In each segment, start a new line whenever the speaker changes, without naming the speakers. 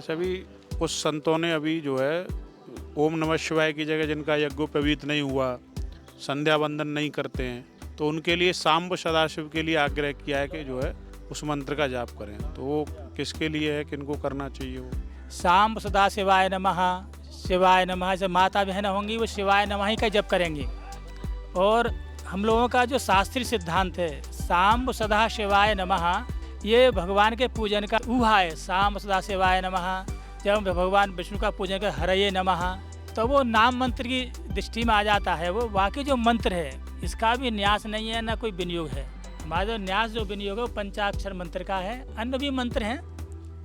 जैसे अभी कुछ संतों ने अभी जो है ओम नमः शिवाय की जगह जिनका यज्ञोपवीत नहीं हुआ, संध्या वंदन नहीं करते हैं, तो उनके लिए सांब सदाशिव के लिए आग्रह किया है कि जो है उस मंत्र का जाप करें। तो वो किसके लिए है, किनको करना चाहिए वो?
शाम सदा शिवाय नमः, शिवाय नमः। जब माता बहन होंगी वो शिवाय नमः ही का जप करेंगी। और हम लोगों का जो शास्त्रीय सिद्धांत है शाम सदा शिवाय नमः, ये भगवान के पूजन का ऊहा है। शाम सदा शिवाय नमः, जब भगवान विष्णु का पूजन कर हरये नमः, तो वो नाम मंत्र की दृष्टि में आ जाता है। वो बाकी जो मंत्र है इसका भी न्यास नहीं है, ना कोई विनियोग है। हमारा जो न्यास जो विनियोग है वो पंचाक्षर मंत्र का है। अन्य भी मंत्र हैं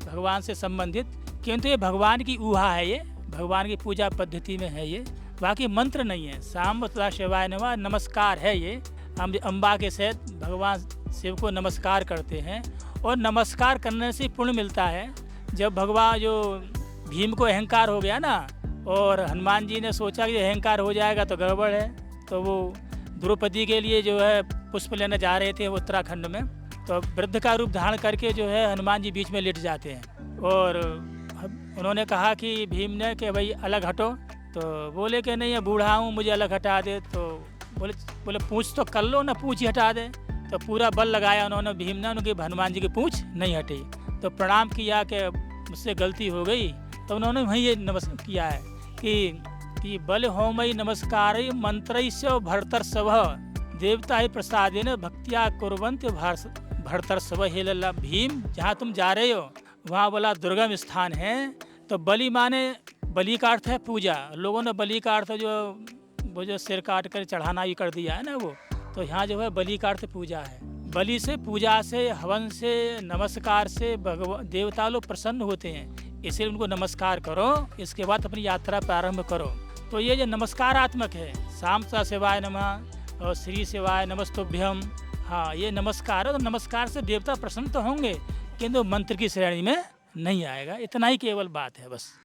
भगवान से संबंधित, किंतु ये भगवान की ऊहा है, ये भगवान की पूजा पद्धति में है, ये बाकी मंत्र नहीं है। शाम सदा शिवाय नमः नमस्कार है ये। हम अम्बा के सहित भगवान शिव को नमस्कार करते हैं और नमस्कार करने से पुण्य मिलता है। जब भगवान जो भीम को अहंकार हो गया ना, और हनुमान जी ने सोचा कि अहंकार हो जाएगा तो गड़बड़ है, तो वो द्रौपदी के लिए जो है पुष्प लेने जा रहे थे उत्तराखंड में, तो वृद्ध का रूप धारण करके जो है हनुमान जी बीच में लेट जाते हैं। और उन्होंने कहा कि भीम ने कि भाई अलग हटो, तो बोले कि नहीं, बूढ़ा हूँ, मुझे अलग हटा दे। तो बोले पूँछ तो कर लो ना, पूँछ ही हटा दे। तो पूरा बल लगाया उन्होंने, भीम ने, उनकी हनुमान जी की पूँछ नहीं हटी। तो प्रणाम किया कि मुझसे गलती हो गई। तो उन्होंने वहीं ये नमस्कार किया है कि बल होमई नमस्कार मंत्र भरतर सव देवता ही प्रसादेन भक्तिया कुर्वन्त भरतर सव। हे लल्ला भीम, जहाँ तुम जा रहे हो वहाँ बोला दुर्गम स्थान है। तो बलि माने, बलि का अर्थ है पूजा। लोगों ने बलि का अर्थ वो जो सिर काट कर चढ़ाना ही कर दिया है ना वो, तो यहाँ जो है बलि का अर्थ पूजा है। बलि से, पूजा से, हवन से, नमस्कार से भगवान देवता लोग प्रसन्न होते हैं, इसलिए उनको नमस्कार करो। इसके बाद अपनी यात्रा प्रारंभ करो। तो ये जो नमस्कारात्मक है, शाम सदा शिवाय नमः और श्री शिवाय नमस्तुभ्यम, हाँ ये नमस्कार है। तो नमस्कार से देवता प्रसन्न तो होंगे, किंतु मंत्र की श्रेणी में नहीं आएगा। इतना ही केवल बात है बस।